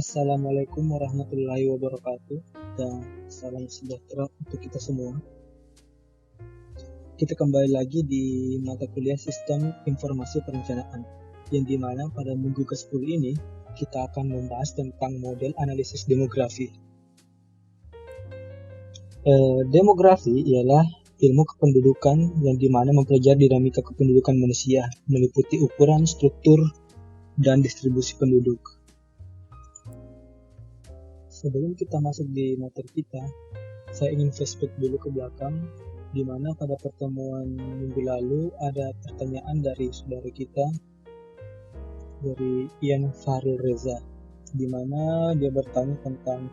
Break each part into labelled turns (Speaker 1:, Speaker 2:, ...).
Speaker 1: Assalamualaikum warahmatullahi wabarakatuh dan salam sejahtera untuk kita semua. Kita kembali lagi di mata kuliah Sistem Informasi Perencanaan, yang dimana pada minggu ke-10 ini kita akan membahas tentang model analisis demografi. Demografi ialah ilmu kependudukan yang dimana mempelajari dinamika kependudukan manusia, meliputi ukuran, struktur, dan distribusi penduduk. Sebelum kita masuk di materi kita, saya ingin flashback dulu ke belakang, di mana pada pertemuan minggu lalu ada pertanyaan dari saudara kita, dari Ian Farul Reza, di mana dia bertanya tentang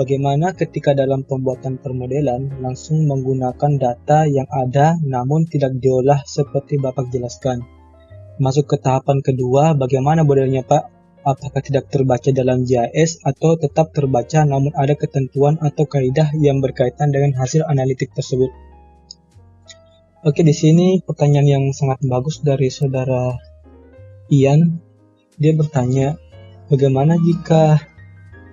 Speaker 1: bagaimana ketika dalam pembuatan permodelan langsung menggunakan data yang ada namun tidak diolah seperti Bapak jelaskan. Masuk ke tahapan kedua, bagaimana modelnya Pak? Apakah tidak terbaca dalam GIS atau tetap terbaca namun ada ketentuan atau kaidah yang berkaitan dengan hasil analitik tersebut? Oke, di sini pertanyaan yang sangat bagus dari saudara Ian. Dia bertanya, bagaimana jika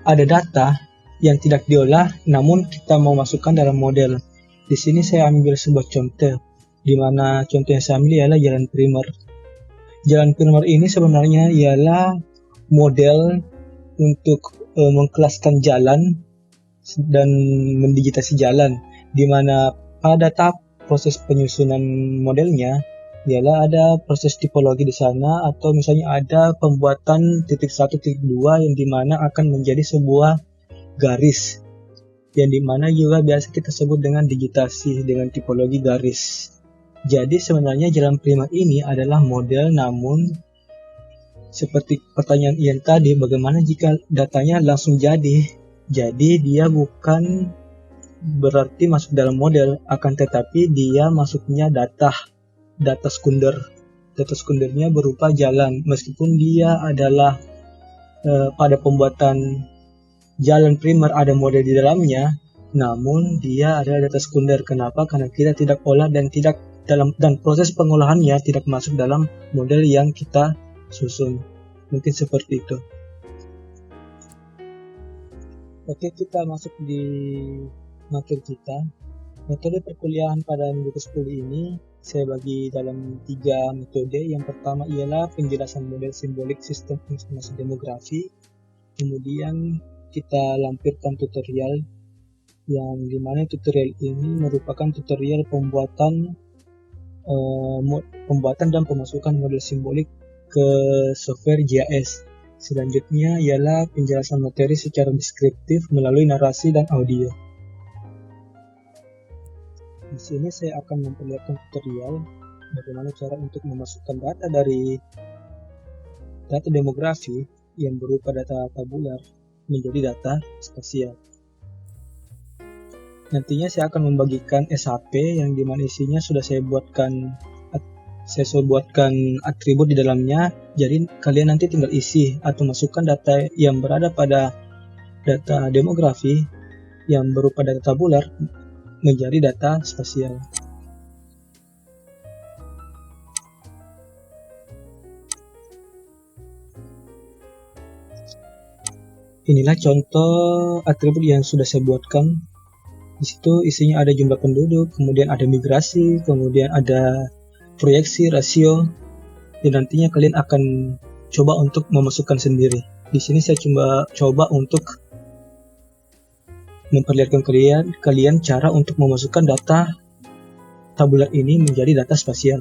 Speaker 1: ada data yang tidak diolah namun kita mau masukkan dalam model? Di sini saya ambil sebuah contoh, di mana contoh yang saya ambil ialah jalan primer. Jalan primer ini sebenarnya ialah model untuk mengkelaskan jalan dan mendigitasi jalan, di mana pada tahap proses penyusunan modelnya ialah ada proses tipologi di sana, atau misalnya ada pembuatan titik 1, titik 2 yang dimana akan menjadi sebuah garis, yang dimana juga biasa kita sebut dengan digitasi dengan tipologi garis. Jadi sebenarnya jalan primer ini adalah model, namun seperti pertanyaan Ian tadi, bagaimana jika datanya langsung jadi dia bukan berarti masuk dalam model, akan tetapi dia masuknya data sekunder. Data sekundernya berupa jalan, meskipun dia adalah pada pembuatan jalan primer ada model di dalamnya, namun dia adalah data sekunder. Kenapa? Karena kita tidak olah dan proses pengolahannya tidak masuk dalam model yang kita susun. Mungkin seperti itu. Oke, kita masuk di materi kita. Metode perkuliahan pada minggu ke-10 ini saya bagi dalam 3 metode. Yang pertama ialah penjelasan model simbolik sistem informasi demografi. Kemudian kita lampirkan tutorial, yang dimana tutorial ini merupakan tutorial pembuatan dan pemasukan model simbolik ke software GIS. Selanjutnya ialah penjelasan materi secara deskriptif melalui narasi dan audio. Di sini saya akan memperlihatkan tutorial bagaimana cara untuk memasukkan data dari data demografi yang berupa data tabular menjadi data spasial. Nantinya saya akan membagikan SHP yang dimana isinya sudah saya buatkan atribut di dalamnya. Jadi kalian nanti tinggal isi atau masukkan data yang berada pada data demografi yang berupa data tabular menjadi data spasial. Inilah contoh atribut yang sudah saya buatkan. Di situ isinya ada jumlah penduduk, kemudian ada migrasi, kemudian ada proyeksi, rasio, dan nantinya kalian akan coba untuk memasukkan sendiri. Di sini saya coba untuk memperlihatkan kalian cara untuk memasukkan data tabular ini menjadi data spasial.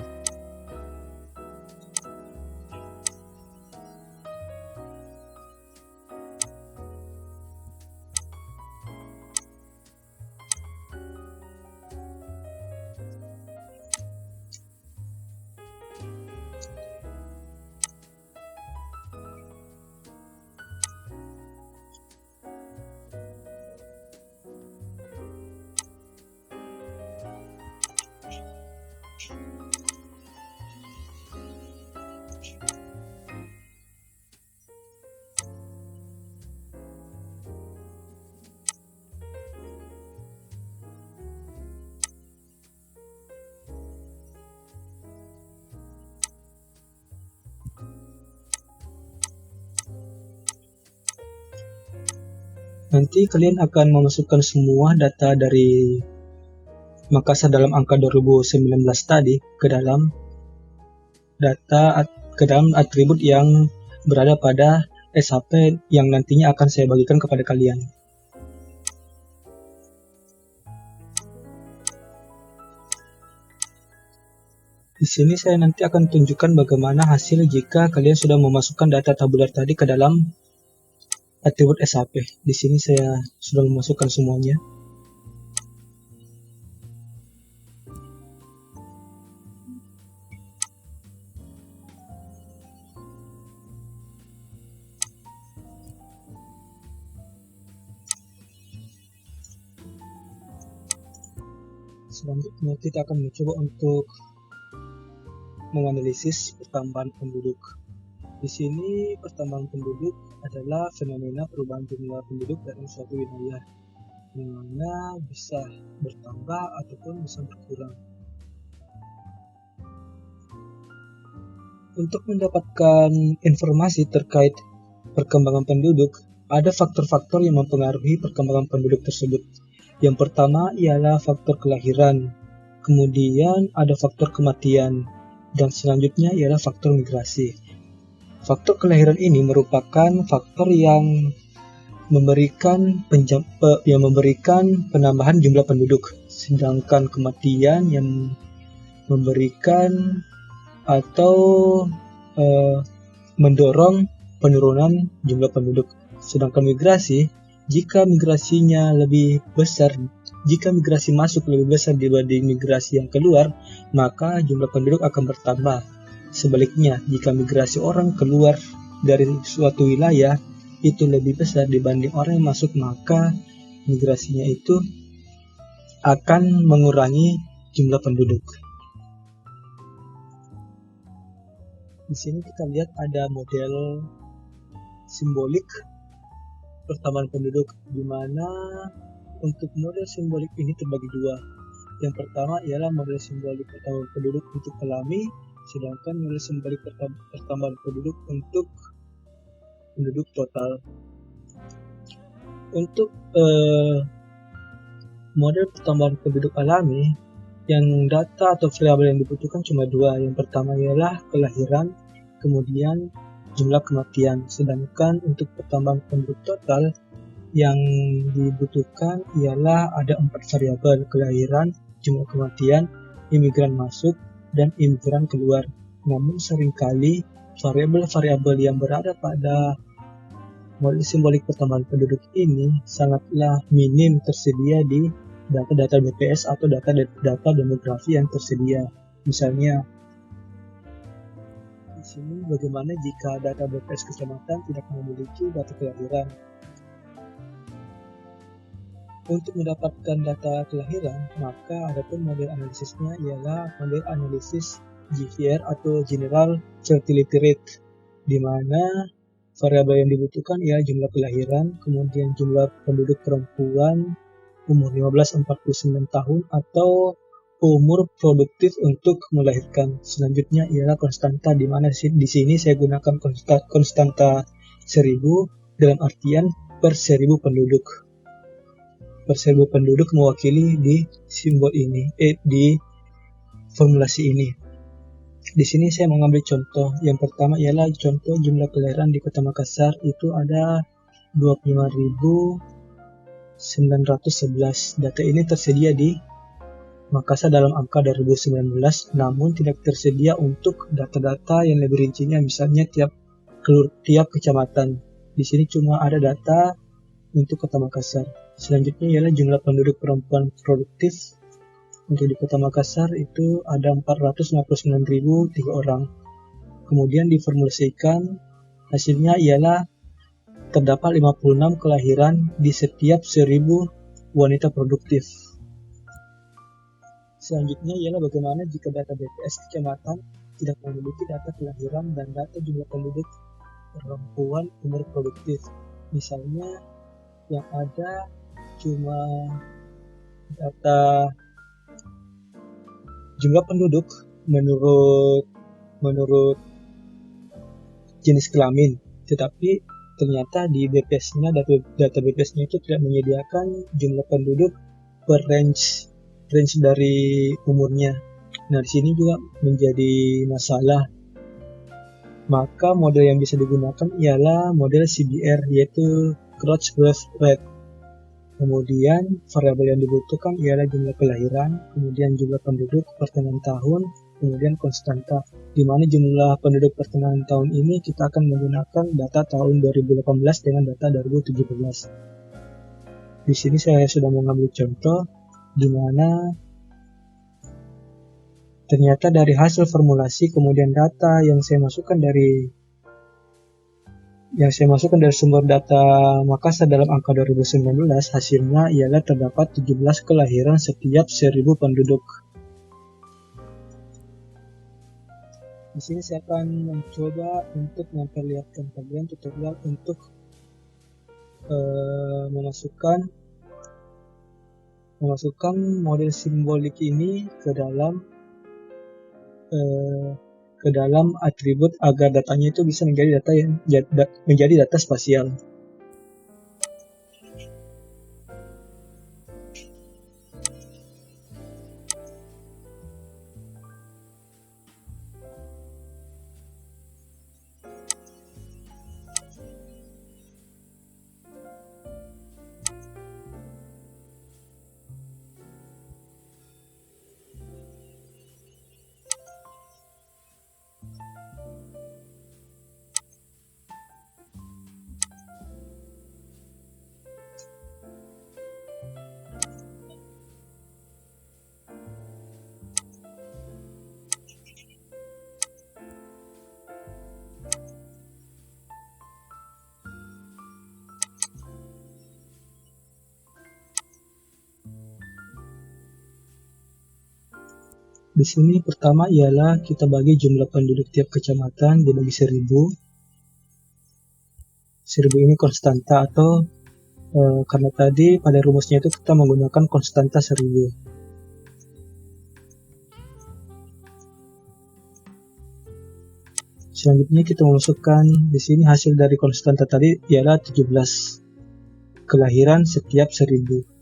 Speaker 1: Nanti kalian akan memasukkan semua data dari Makassar dalam angka 2019 tadi ke dalam atribut yang berada pada SHP yang nantinya akan saya bagikan kepada kalian. Di sini saya nanti akan tunjukkan bagaimana hasil jika kalian sudah memasukkan data tabular tadi ke dalam atribut SHP. Di sini saya sudah memasukkan semuanya. Selanjutnya kita akan mencoba untuk menganalisis pertambahan penduduk. Di sini pertambahan penduduk adalah fenomena perubahan jumlah penduduk dalam suatu wilayah, di mana bisa bertambah ataupun bisa berkurang. Untuk mendapatkan informasi terkait perkembangan penduduk, ada faktor-faktor yang mempengaruhi perkembangan penduduk tersebut. Yang pertama ialah faktor kelahiran, kemudian ada faktor kematian, dan selanjutnya ialah faktor migrasi. Faktor kelahiran ini merupakan faktor yang memberikan penambahan jumlah penduduk, sedangkan kematian yang memberikan atau mendorong penurunan jumlah penduduk. Sedangkan migrasi, jika migrasi masuk lebih besar dibanding migrasi yang keluar, maka jumlah penduduk akan bertambah. Sebaliknya, jika migrasi orang keluar dari suatu wilayah itu lebih besar dibanding orang yang masuk, maka migrasinya itu akan mengurangi jumlah penduduk. Di sini kita lihat ada model simbolik pertambahan penduduk, di mana untuk model simbolik ini terbagi dua. Yang pertama ialah model simbolik pertambahan penduduk untuk alami, sedangkan model simbolik pertambahan penduduk untuk penduduk total. Untuk model pertambahan penduduk alami, yang data atau variabel yang dibutuhkan cuma dua. Yang pertama ialah kelahiran, kemudian jumlah kematian. Sedangkan untuk pertambahan penduduk total yang dibutuhkan ialah ada 4 variabel: kelahiran, jumlah kematian, imigran masuk, dan imigran keluar. Namun seringkali variabel-variabel yang berada pada model simbolik pertambahan penduduk ini sangatlah minim tersedia di data-data BPS atau data demografi yang tersedia. Misalnya, di sini bagaimana jika data BPS kecamatan tidak memiliki data kelahiran. Untuk mendapatkan data kelahiran, maka adapun model analisisnya ialah model analisis GVR atau General Fertility Rate, di mana variabel yang dibutuhkan ialah jumlah kelahiran, kemudian jumlah penduduk perempuan umur 15-49 tahun atau umur produktif untuk melahirkan. Selanjutnya ialah konstanta, di mana di sini saya gunakan konstanta 1000 dalam artian per 1000 penduduk. Per 1000 penduduk mewakili di simbol ini, di formulasi ini. Di sini saya mengambil contoh. Yang pertama ialah contoh jumlah kelahiran di Kota Makassar itu ada 25.911. Data ini tersedia di Makassar dalam angka 2019, namun tidak tersedia untuk data-data yang lebih rincinya, misalnya tiap kecamatan. Di sini cuma ada data untuk Kota Makassar. Selanjutnya ialah jumlah penduduk perempuan produktif. Untuk di Kota Makassar itu ada 459.003 orang. Kemudian diformulasikan, hasilnya ialah terdapat 56 kelahiran di setiap 1000 wanita produktif. Selanjutnya ialah bagaimana jika data BPS kecamatan tidak memiliki data kelahiran dan data jumlah penduduk perempuan umur produktif. Misalnya yang ada cuma data jumlah penduduk menurut jenis kelamin, tetapi ternyata di BPS-nya, data BPS-nya itu tidak menyediakan jumlah penduduk per range dari umurnya. Nah, di sini juga menjadi masalah. Maka model yang bisa digunakan ialah model CBR, yaitu Crowd Growth Rate. Kemudian variabel yang dibutuhkan ialah jumlah kelahiran, kemudian jumlah penduduk pertengahan tahun, kemudian konstanta. Di mana jumlah penduduk pertengahan tahun ini kita akan menggunakan data tahun 2018 dengan data 2017. Di sini saya sudah mengambil contoh di mana ternyata dari hasil formulasi kemudian data yang saya masukkan dari sumber data Makassar dalam angka 2019, hasilnya ialah terdapat 17 kelahiran setiap 1000 penduduk. Di sini saya akan mencoba untuk memperlihatkan kalian tutorial untuk memasukkan model simbolik ini ke dalam atribut agar datanya itu bisa menjadi data spasial. Di sini pertama ialah kita bagi jumlah penduduk tiap kecamatan dibagi 1000. 1000 ini konstanta atau karena tadi pada rumusnya itu kita menggunakan konstanta 1000. Selanjutnya kita memasukkan di sini hasil dari konstanta tadi ialah 17 kelahiran setiap 1000.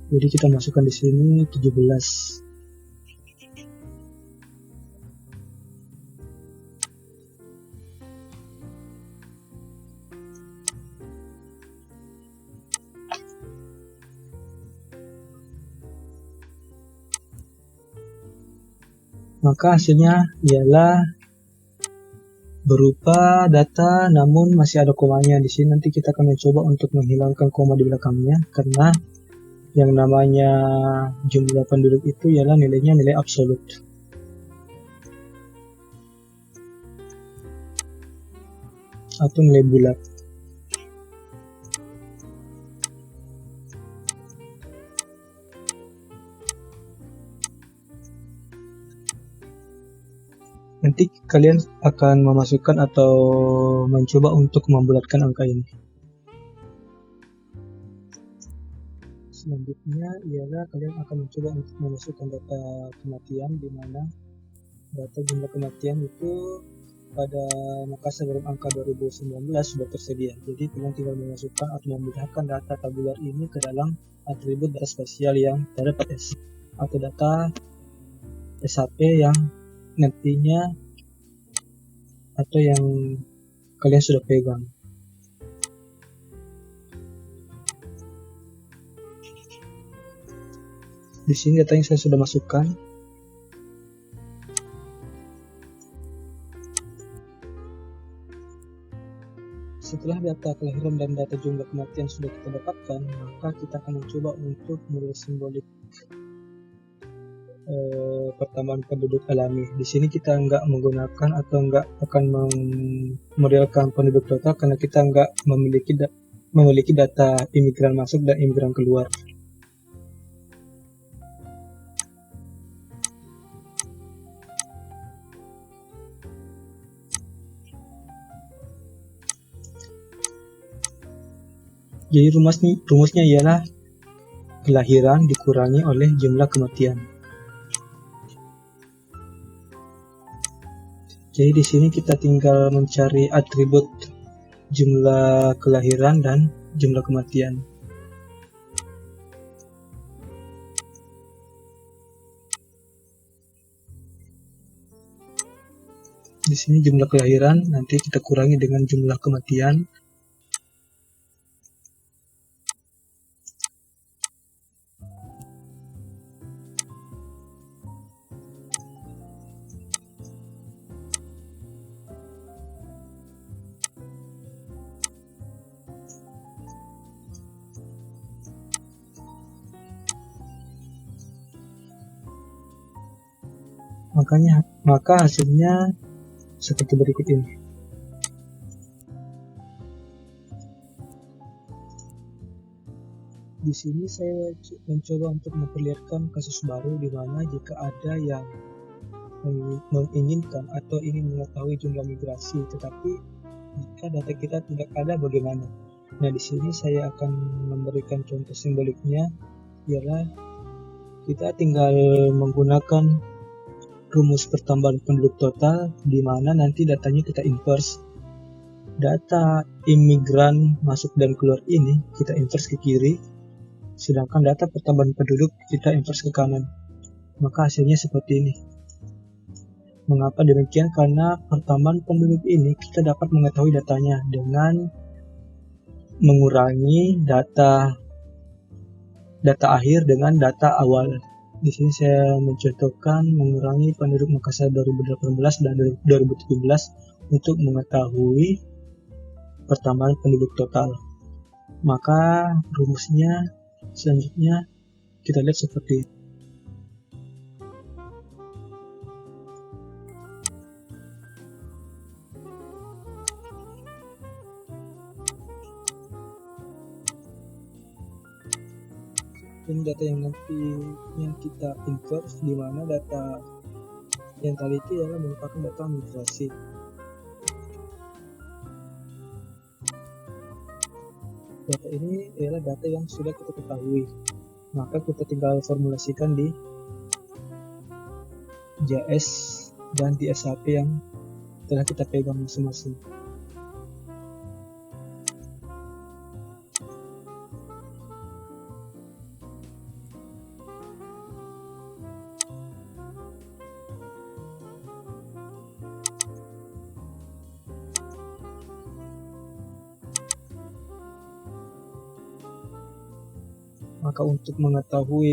Speaker 1: Jadi kita masukkan di sini 17. Maka hasilnya ialah berupa data namun masih ada komanya. Di sini nanti kita akan mencoba untuk menghilangkan koma di belakangnya karena yang namanya jumlah penduduk itu ialah nilainya nilai absolut. Atau nilai bulat. Nanti kalian akan memasukkan atau mencoba untuk membulatkan angka ini. Selanjutnya ialah kalian akan mencoba untuk memasukkan data kematian, di mana data jumlah kematian itu pada Makassar dalam angka 2019 sudah tersedia. Jadi kalian tinggal memasukkan atau memindahkan data tabular ini ke dalam atribut data spasial yang terdapat atau data SAP yang nantinya atau yang kalian sudah pegang. Di sini data yang saya sudah masukkan. Setelah data kelahiran dan data jumlah kematian sudah kita dapatkan, maka kita akan mencoba untuk model simbolik pertambahan penduduk alami. Di sini kita nggak menggunakan atau nggak akan memodelkan penduduk total karena kita nggak memiliki data imigran masuk dan imigran keluar. Jadi rumusnya ialah kelahiran dikurangi oleh jumlah kematian. Jadi di sini kita tinggal mencari atribut jumlah kelahiran dan jumlah kematian. Di sini jumlah kelahiran nanti kita kurangi dengan jumlah kematian. Maka hasilnya seperti berikut ini. Di sini saya mencoba untuk memperlihatkan kasus baru di mana jika ada yang menginginkan atau ingin mengetahui jumlah migrasi, tetapi jika data kita tidak ada bagaimana? Nah, di sini saya akan memberikan contoh simboliknya, ialah kita tinggal menggunakan rumus pertambahan penduduk total di mana nanti datanya kita inverse. Data imigran masuk dan keluar ini kita inverse ke kiri, sedangkan data pertambahan penduduk kita inverse ke kanan. Maka hasilnya seperti ini. Mengapa demikian? Karena pertambahan penduduk ini kita dapat mengetahui datanya dengan mengurangi data akhir dengan data awal. Di sini saya mencontohkan mengurangi penduduk Makassar 2018 dan 2017 untuk mengetahui pertambahan penduduk total. Maka rumusnya selanjutnya kita lihat seperti ini. Ini data yang kita inverse, di mana data yang tadi itu adalah merupakan data migrasi. Data ini adalah data yang sudah kita ketahui, maka kita tinggal formulasikan di JS dan di SAP yang telah kita pegang masing-masing. Maka untuk mengetahui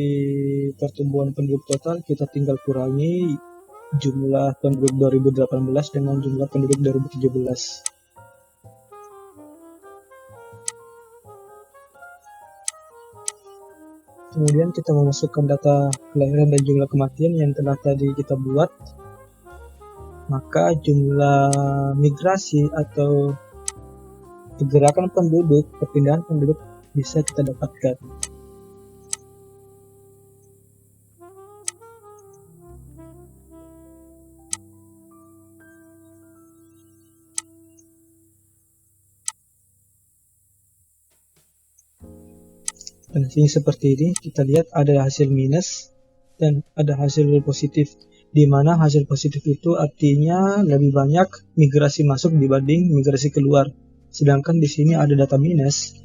Speaker 1: pertumbuhan penduduk total, kita tinggal kurangi jumlah penduduk 2018 dengan jumlah penduduk 2017. Kemudian kita memasukkan data kelahiran dan jumlah kematian yang telah tadi kita buat. Maka jumlah migrasi atau pergerakan penduduk, perpindahan penduduk bisa kita dapatkan. Dan sini seperti ini, kita lihat ada hasil minus dan ada hasil positif, di mana hasil positif itu artinya lebih banyak migrasi masuk dibanding migrasi keluar. Sedangkan di sini ada data minus.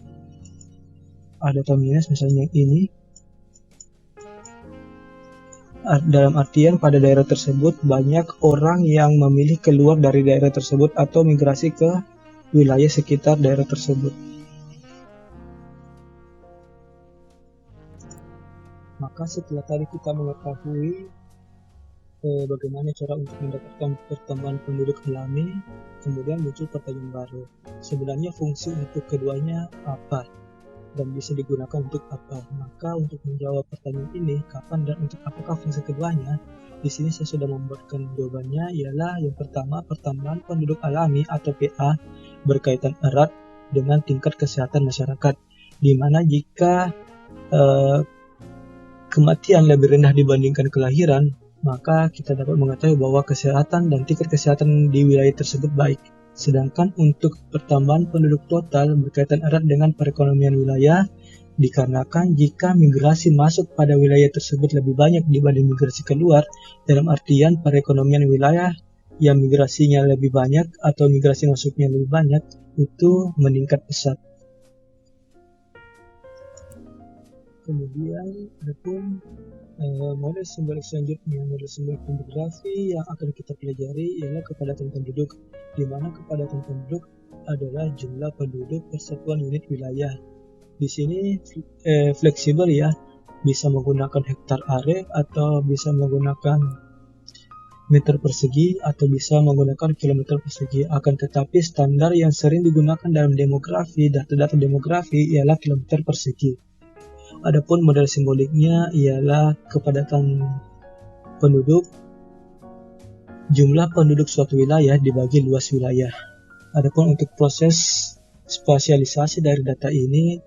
Speaker 1: Ada data minus misalnya yang ini. Dalam artian pada daerah tersebut banyak orang yang memilih keluar dari daerah tersebut atau migrasi ke wilayah sekitar daerah tersebut. Maka setelah tadi kita mengetahui bagaimana cara untuk mendapatkan pertambahan penduduk alami, kemudian muncul pertanyaan baru. Sebenarnya fungsi untuk keduanya apa? Dan bisa digunakan untuk apa? Maka untuk menjawab pertanyaan ini, kapan dan untuk apakah fungsi keduanya, di sini saya sudah membuatkan jawabannya, ialah yang pertama, pertambahan penduduk alami atau PA berkaitan erat dengan tingkat kesehatan masyarakat, di mana jika kematian lebih rendah dibandingkan kelahiran, maka kita dapat mengetahui bahwa kesehatan dan tingkat kesehatan di wilayah tersebut baik. Sedangkan untuk pertambahan penduduk total berkaitan erat dengan perekonomian wilayah, dikarenakan jika migrasi masuk pada wilayah tersebut lebih banyak dibanding migrasi keluar, dalam artian perekonomian wilayah yang migrasinya lebih banyak atau migrasi masuknya lebih banyak itu meningkat pesat. Kemudian adapun model simbolik selanjutnya, model simbolik demografi yang akan kita pelajari ialah kepadatan penduduk, di mana kepadatan penduduk adalah jumlah penduduk per satuan unit wilayah. Di sini fleksibel ya, bisa menggunakan hektar are atau bisa menggunakan meter persegi atau bisa menggunakan kilometer persegi. Akan tetapi standar yang sering digunakan dalam demografi, data-data demografi ialah kilometer persegi. Adapun model simboliknya ialah kepadatan penduduk, jumlah penduduk suatu wilayah dibagi luas wilayah. Adapun untuk proses spasialisasi dari data ini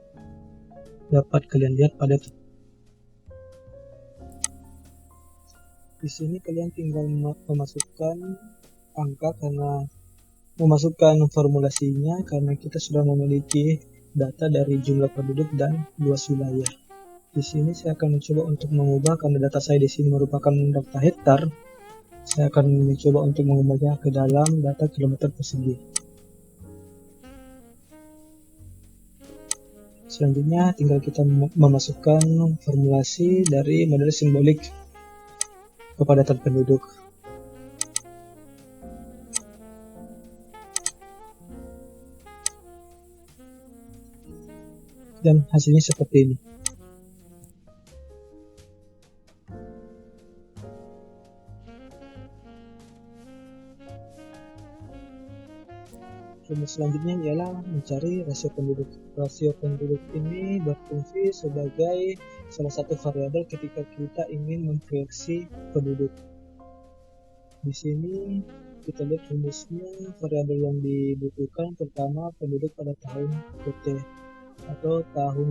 Speaker 1: dapat kalian lihat pada di sini. Kalian tinggal memasukkan angka karena memasukkan formulasinya karena kita sudah memiliki data dari jumlah penduduk dan luas wilayah. Di sini saya akan mencoba untuk mengubah karena data saya di sini merupakan data hektar. Saya akan mencoba untuk mengubahnya ke dalam data kilometer persegi. Selanjutnya tinggal kita memasukkan formulasi dari model simbolik kepadatan penduduk. Dan hasilnya seperti ini. Selanjutnya ialah mencari rasio penduduk. Rasio penduduk ini berfungsi sebagai salah satu variabel ketika kita ingin memproyeksi penduduk. Di sini kita lihat rumusnya, variabel yang dibutuhkan pertama penduduk pada tahun PT atau tahun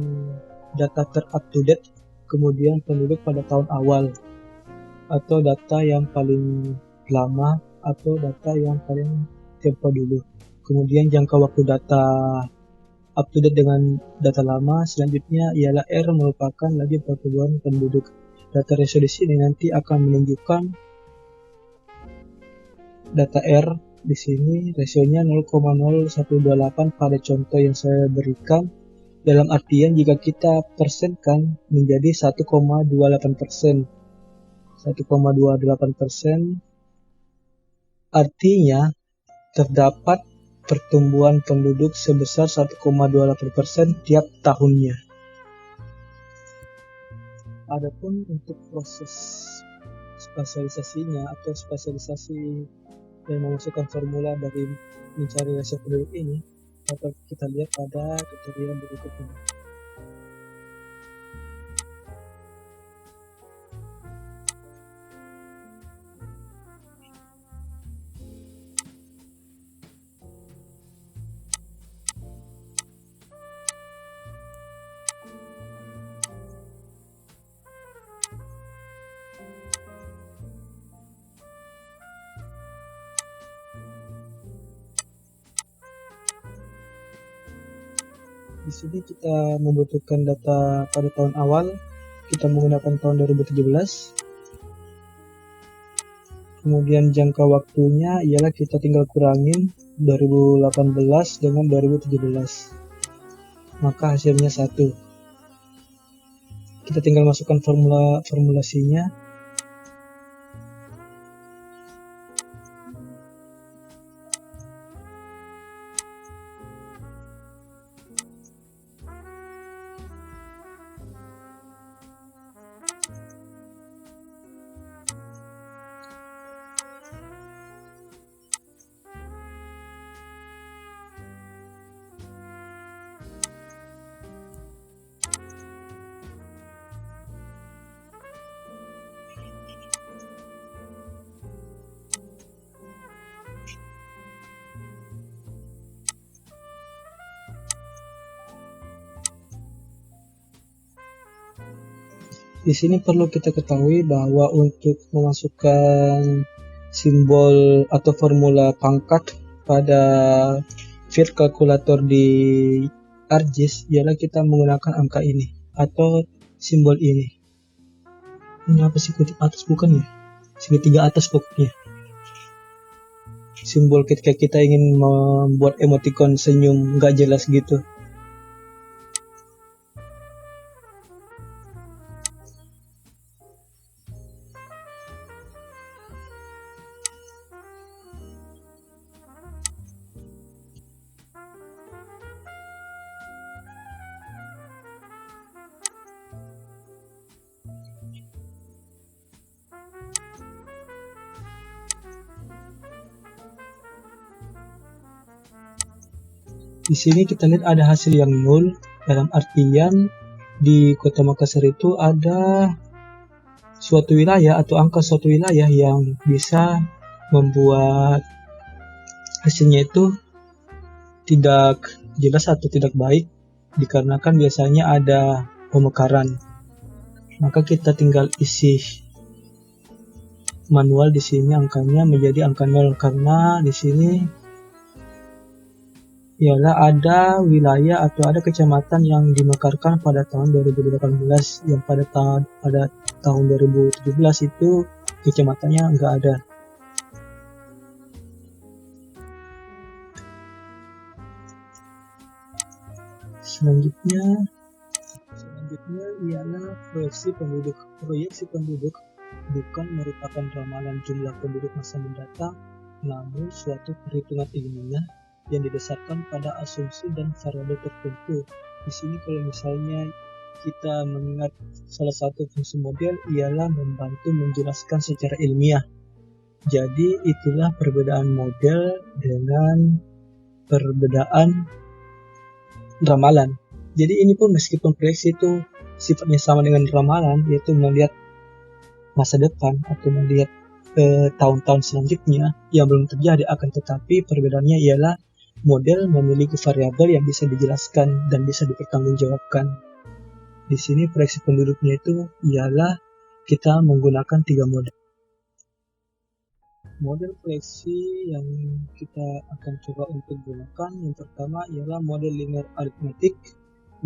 Speaker 1: data ter-up to date, kemudian penduduk pada tahun awal atau data yang paling lama atau data yang paling tempo dulu. Kemudian jangka waktu data up to date dengan data lama. Selanjutnya ialah R merupakan laju pertumbuhan penduduk. Data ratio di sini nanti akan menunjukkan data R di sini rasionya 0,0128 pada contoh yang saya berikan. Dalam artian jika kita persenkan menjadi 1,28%. 1,28% artinya terdapat pertumbuhan penduduk sebesar 1,28% tiap tahunnya. Adapun untuk proses spasialisasinya atau spasialisasi dan memasukkan formula dari mencari rasio penduduk ini dapat kita lihat pada tutorial berikut ini. Di sini kita membutuhkan data pada tahun awal. Kita menggunakan tahun 2017. Kemudian jangka waktunya ialah kita tinggal kurangin 2018 dengan 2017. Maka hasilnya 1. Kita tinggal masukkan formulasinya. Di sini perlu kita ketahui bahwa untuk memasukkan simbol atau formula pangkat pada field calculator di ArcGIS ialah kita menggunakan angka ini atau simbol ini. Ini apa sih, kutip atas bukan ya? Segitiga atas pokoknya. simbol ketika kita ingin membuat emoticon senyum nggak jelas gitu. Di sini kita lihat ada hasil yang nol, dalam artian di Kota Makassar itu ada suatu wilayah atau angka suatu wilayah yang bisa membuat hasilnya itu tidak jelas atau tidak baik, dikarenakan biasanya ada pemekaran. Maka kita tinggal isi manual di sini angkanya menjadi angka 0, karena di sini ialah ada wilayah atau ada kecamatan yang dimekarkan pada tahun 2018, yang pada tahun 2017 itu kecamatannya nggak ada. Selanjutnya ialah proyeksi penduduk. Proyeksi penduduk bukan merupakan ramalan jumlah penduduk masa mendatang, namun suatu perhitungan ilmiah yang didasarkan pada asumsi dan variabel tertentu. Di sini kalau misalnya kita mengingat salah satu fungsi model ialah membantu menjelaskan secara ilmiah. Jadi itulah perbedaan model dengan perbedaan ramalan. Jadi ini pun meskipun proyeksi itu sifatnya sama dengan ramalan, yaitu melihat masa depan atau melihat tahun-tahun selanjutnya yang belum terjadi, akan tetapi perbedaannya ialah model memiliki variabel yang bisa dijelaskan dan bisa dipertanggungjawabkan. Di sini proyeksi penduduknya itu ialah kita menggunakan 3 model. Model proyeksi yang kita akan coba untuk gunakan yang pertama ialah model linear arithmetic.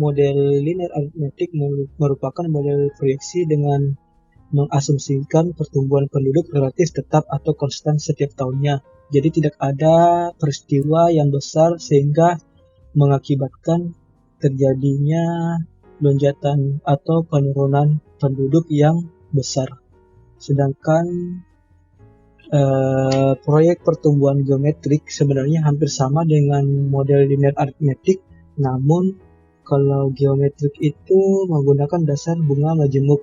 Speaker 1: Model linear arithmetic merupakan model proyeksi dengan mengasumsikan pertumbuhan penduduk relatif tetap atau konstan setiap tahunnya. Jadi tidak ada peristiwa yang besar sehingga mengakibatkan terjadinya lonjakan atau penurunan penduduk yang besar. Sedangkan proyek pertumbuhan geometrik sebenarnya hampir sama dengan model linear arithmetic, namun kalau geometrik itu menggunakan dasar bunga majemuk.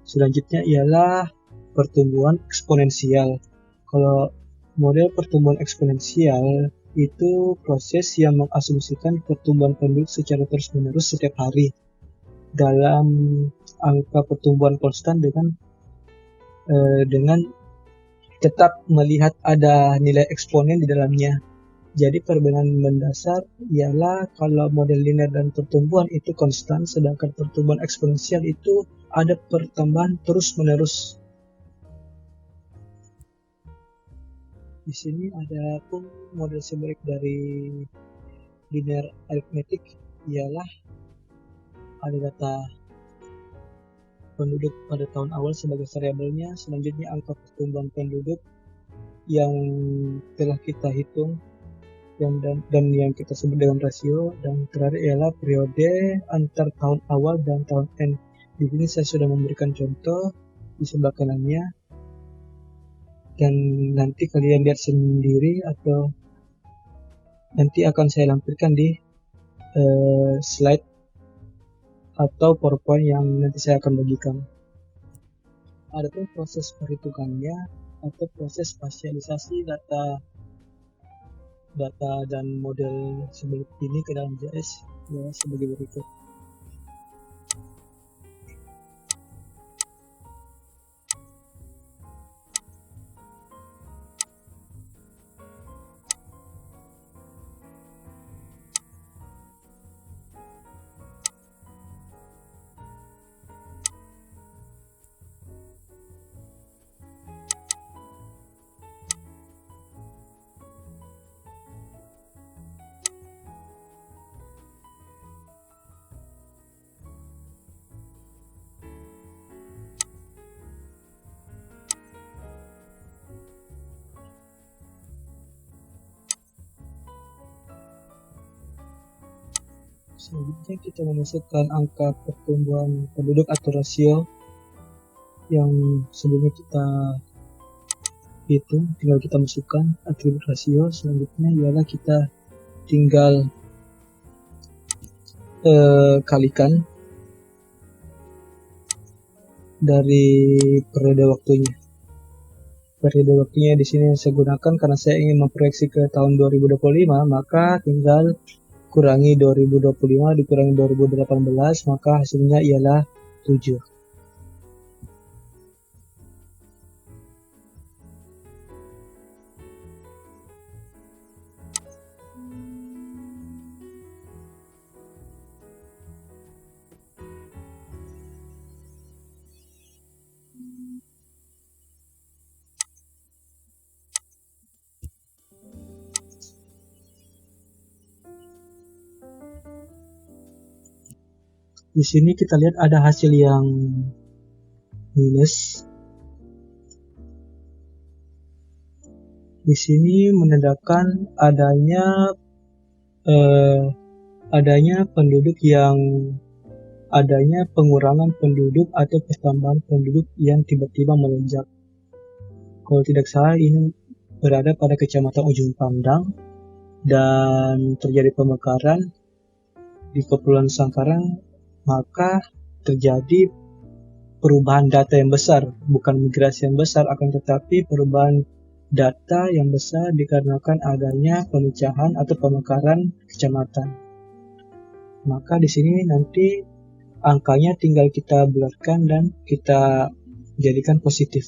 Speaker 1: Selanjutnya ialah pertumbuhan eksponensial. Kalau model pertumbuhan eksponensial itu proses yang mengasumsikan pertumbuhan penduduk secara terus-menerus setiap hari dalam angka pertumbuhan konstan dengan tetap melihat ada nilai eksponen di dalamnya. Jadi perbedaan mendasar ialah kalau model linear dan pertumbuhan itu konstan, sedangkan pertumbuhan eksponensial itu ada pertambahan terus-menerus. Di sini ada pun model sebaik dari linear arithmetic ialah ada data penduduk pada tahun awal sebagai variabelnya, selanjutnya angka pertumbuhan penduduk yang telah kita hitung dan yang kita sebut dengan rasio, dan terakhir ialah periode antar tahun awal dan tahun end. Di sini saya sudah memberikan contoh di sebelah kanannya, dan nanti kalian lihat sendiri atau nanti akan saya lampirkan di slide atau PowerPoint yang nanti saya akan bagikan. Adapun proses perhitungannya atau proses spasialisasi data dan model sebagai ini ke dalam JS ya sebagai berikut. Selanjutnya kita memasukkan angka pertumbuhan penduduk atau rasio yang sebelumnya kita hitung, tinggal kita masukkan atribut rasio. Selanjutnya ialah kita tinggal kalikan dari periode waktunya. Periode waktunya di sini saya gunakan karena saya ingin memproyeksi ke tahun 2025, maka tinggal kurangi 2025 dikurangi 2018, maka hasilnya ialah 7. Di sini kita lihat ada hasil yang minus. Di sini menandakan adanya penduduk yang adanya pengurangan penduduk atau pertambahan penduduk yang tiba-tiba melonjak. Kalau tidak salah ini berada pada kecamatan Ujung Pandang dan terjadi pemekaran di Kepulauan Sangkarang, maka terjadi perubahan data yang besar, bukan migrasi yang besar, akan tetapi perubahan data yang besar dikarenakan adanya pemecahan atau pemekaran kecamatan. Maka di sini nanti angkanya tinggal kita bulatkan dan kita jadikan positif.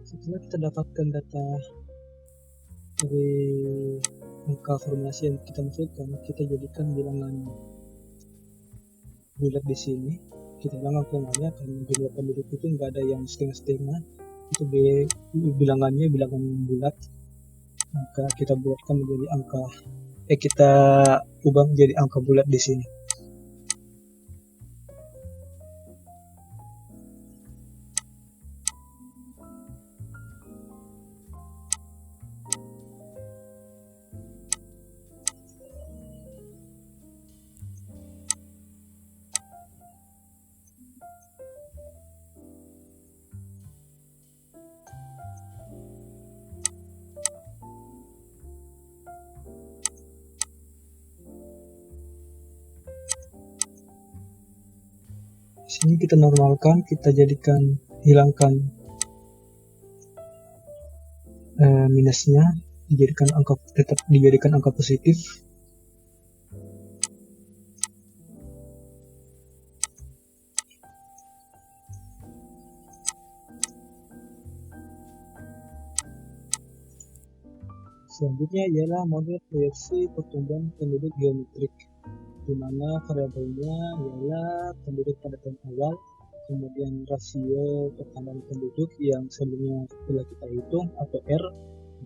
Speaker 1: Setelah kita dapatkan data dari angka formulasi yang kita masukkan, kita jadikan bilangan bulat di sini. Kita bilang angkanya karena jumlah penduduk itu nggak ada yang setengah-setengah, itu bilangannya bilangan bulat. Maka kita buatkan menjadi kita ubah menjadi angka bulat di sini. Di sini kita normalkan, kita jadikan hilangkan minusnya, tetap dijadikan angka positif. Selanjutnya ialah model proyeksi pertumbuhan penduduk geometrik, di mana variabelnya ialah penduduk pada tahun awal, kemudian rasio pertambahan penduduk yang sebelumnya telah kita hitung atau R,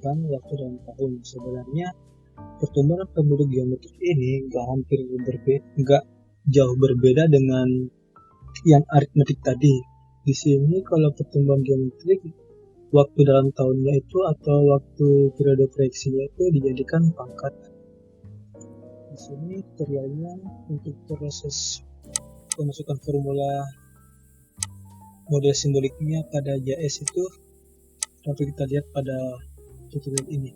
Speaker 1: dan waktu dalam tahun. Sebenarnya pertumbuhan penduduk geometrik ini nggak jauh berbeda dengan yang aritmetik tadi. Di sini kalau pertumbuhan geometrik, waktu dalam tahunnya itu atau waktu periode proyeksinya itu dijadikan pangkat. Di sini tutorialnya untuk proses pemasukan formula model simboliknya pada JS itu dapat kita lihat pada tutorial ini.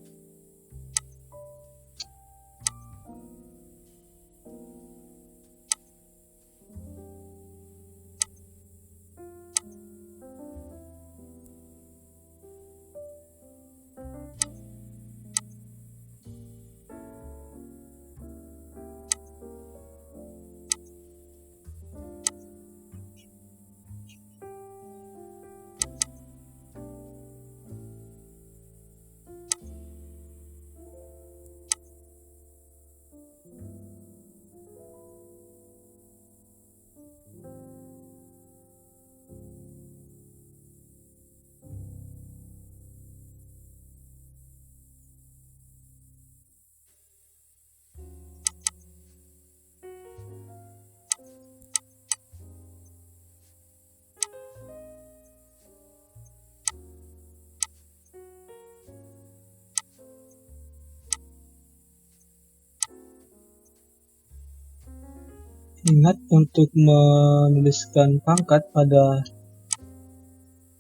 Speaker 1: Ingat untuk menuliskan pangkat pada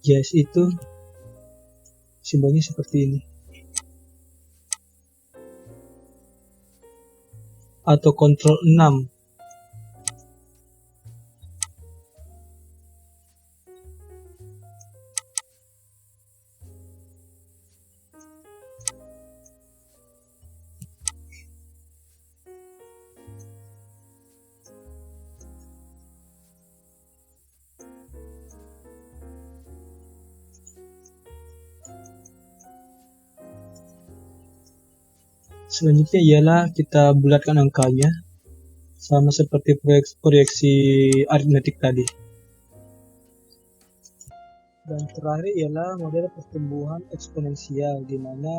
Speaker 1: JS itu simbolnya seperti ini. Atau Ctrl 6. Selanjutnya ialah kita bulatkan angkanya, sama seperti proyeksi aritmetik tadi. Dan terakhir ialah model pertumbuhan eksponensial, di mana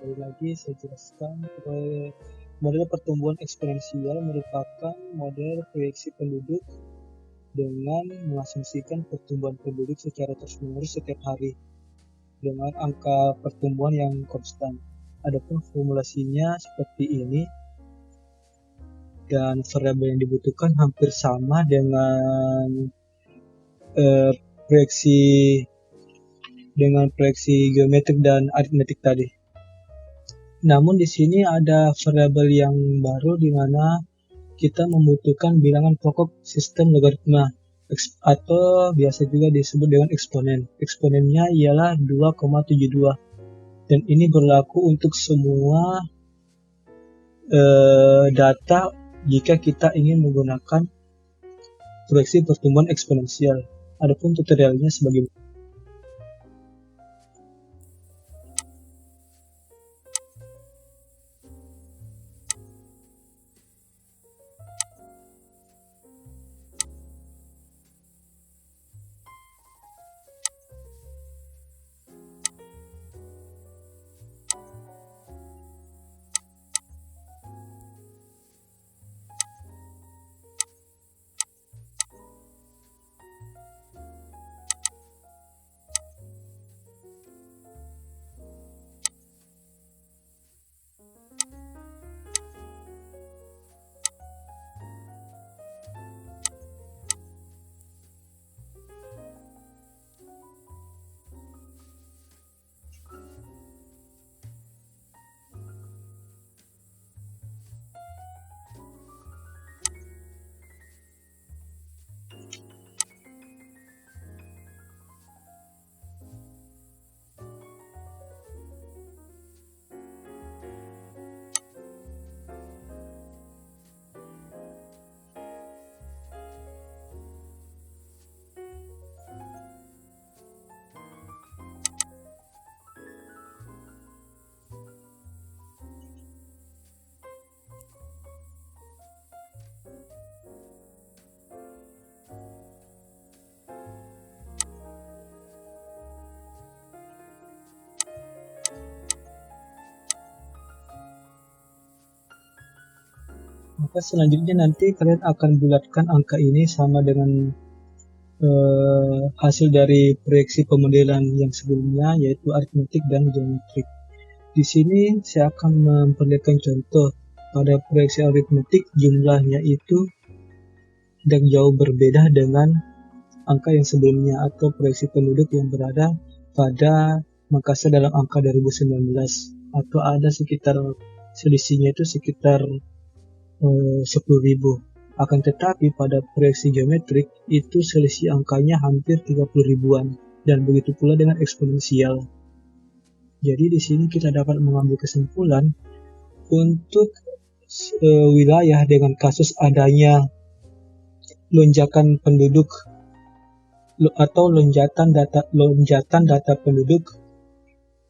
Speaker 1: kembali lagi saya jelaskan model pertumbuhan eksponensial merupakan model proyeksi penduduk dengan mengasumsikan pertumbuhan penduduk secara terus-menerus setiap hari dengan angka pertumbuhan yang konstan. Adapun formulasinya seperti ini, dan variabel yang dibutuhkan hampir sama dengan proyeksi geometrik dan aritmetik tadi. Namun di sini ada variabel yang baru, di mana kita membutuhkan bilangan pokok sistem logaritma atau biasa juga disebut dengan eksponen. Eksponennya ialah 2,72, dan ini berlaku untuk semua data jika kita ingin menggunakan proyeksi pertumbuhan eksponensial. Adapun tutorialnya sebagaimana. Maka selanjutnya nanti kalian akan bulatkan angka ini sama dengan hasil dari proyeksi pemodelan yang sebelumnya, yaitu aritmetik dan geometrik. Di sini saya akan memperlihatkan contoh. Pada proyeksi aritmetik jumlahnya itu tidak jauh berbeda dengan angka yang sebelumnya atau proyeksi penduduk yang berada pada Makassar dalam angka 2019, atau ada sekitar selisihnya itu sekitar 10.000. Akan tetapi pada proyeksi geometrik itu selisih angkanya hampir 30 ribuan, dan begitu pula dengan eksponensial. Jadi di sini kita dapat mengambil kesimpulan untuk wilayah dengan kasus adanya lonjakan penduduk atau lonjatan data penduduk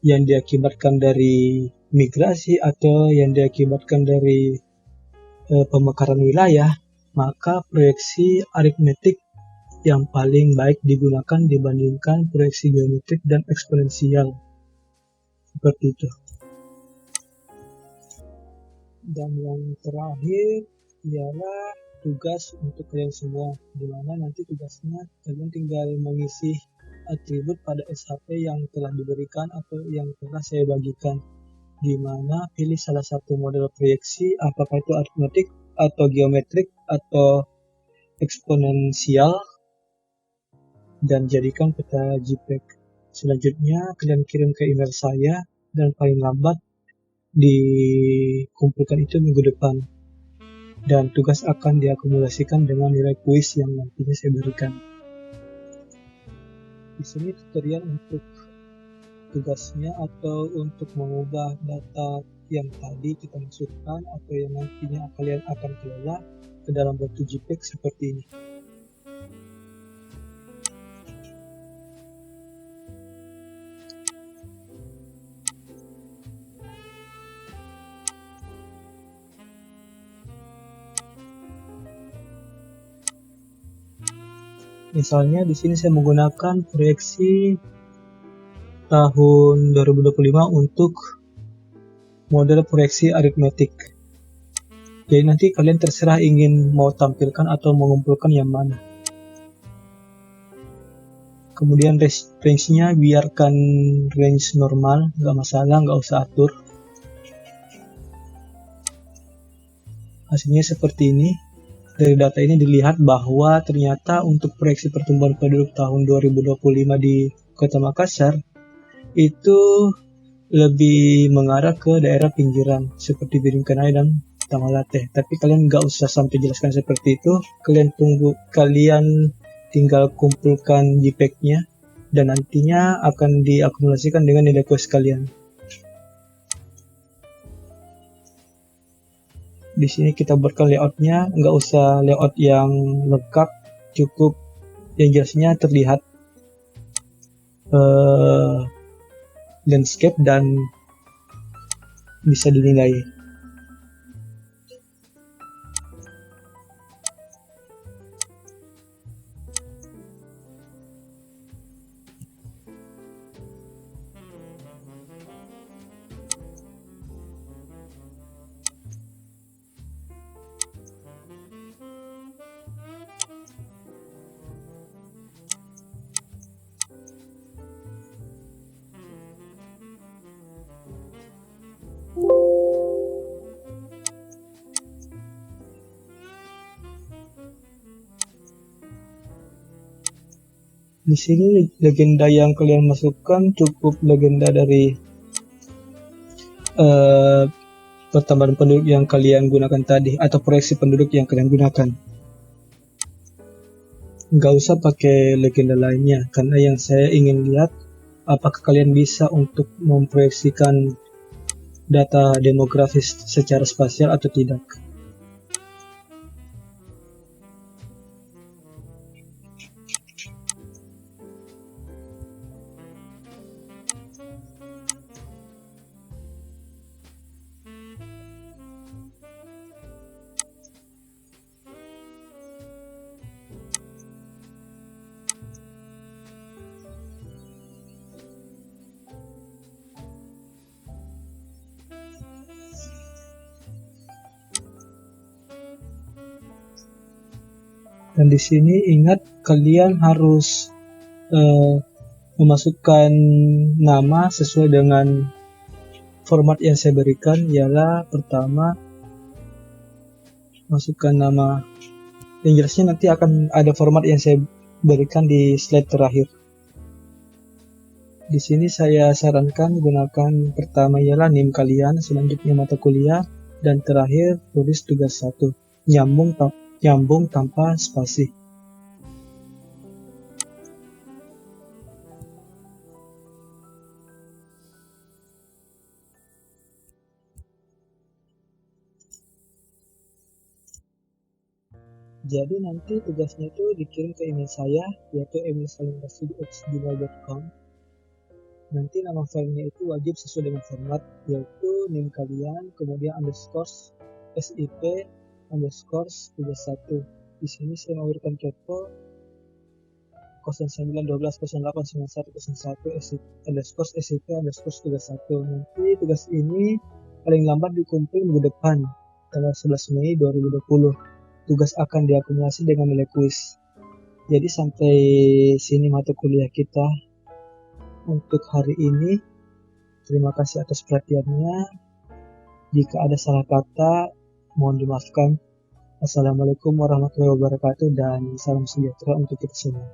Speaker 1: yang diakibatkan dari migrasi atau yang diakibatkan dari pemekaran wilayah, maka proyeksi aritmetik yang paling baik digunakan dibandingkan proyeksi geometrik dan eksponensial. Seperti itu. Dan yang terakhir ialah tugas untuk kalian semua, di mana nanti tugasnya kalian tinggal mengisi atribut pada SHP yang telah diberikan atau yang telah saya bagikan, di mana pilih salah satu model proyeksi, apakah itu aritmetik atau geometrik atau eksponensial dan jadikan peta JPEG. Selanjutnya kalian kirim ke email saya dan paling lambat dikumpulkan itu minggu depan. Dan tugas akan diakumulasikan dengan nilai kuis yang nantinya saya berikan. Di sini tutorial untuk tugasnya atau untuk mengubah data yang tadi kita masukkan atau yang nantinya kalian akan kelola ke dalam bentuk JPEG seperti ini. Misalnya di sini saya menggunakan proyeksi tahun 2025 untuk model proyeksi aritmetik. Jadi nanti kalian terserah ingin mau tampilkan atau mengumpulkan yang mana. Kemudian range-nya biarkan range normal, nggak masalah, nggak usah atur. Hasilnya seperti ini. Dari data ini dilihat bahwa ternyata untuk proyeksi pertumbuhan penduduk tahun 2025 di Kota Makassar itu lebih mengarah ke daerah pinggiran seperti Bidingkanaya dan Tamalate. Tapi kalian nggak usah sampai jelaskan seperti itu. Kalian tinggal kumpulkan JPEG-nya dan nantinya akan diakumulasikan dengan nilai kuis kalian. Di sini kita buatkan layoutnya, nggak usah layout yang lengkap, cukup yang jelasnya terlihat landscape dan bisa dinilai. Di sini legenda yang kalian masukkan cukup legenda dari pertambahan penduduk yang kalian gunakan tadi atau proyeksi penduduk yang kalian gunakan. Nggak usah pakai legenda lainnya karena yang saya ingin lihat apakah kalian bisa untuk memproyeksikan data demografis secara spasial atau tidak. Dan di sini ingat kalian harus memasukkan nama sesuai dengan format yang saya berikan, ialah pertama masukkan nama, yang jelasnya nanti akan ada format yang saya berikan di slide terakhir. Di sini saya sarankan gunakan pertama ialah NIM kalian, selanjutnya mata kuliah, dan terakhir tulis tugas 1. Nyambung tanpa spasi. Jadi nanti tugasnya itu dikirim ke email saya, yaitu emilsalingbasri@gmail.com. Nanti nama filenya itu wajib sesuai dengan format, yaitu NIM kalian, kemudian underscore SIP underscore tugas 1. Di sini saya memberikan contoh 0912089101 underscore SIP underscore tugas 1. Nanti tugas ini paling lambat dikumpul minggu depan, tanggal 11 Mei 2020. Tugas akan diakumulasi dengan nilai kuis. Jadi sampai sini mata kuliah kita untuk hari ini. Terima kasih atas perhatiannya. Jika ada salah kata, mohon dimaafkan. Assalamualaikum warahmatullahi wabarakatuh dan salam sejahtera untuk kita semua.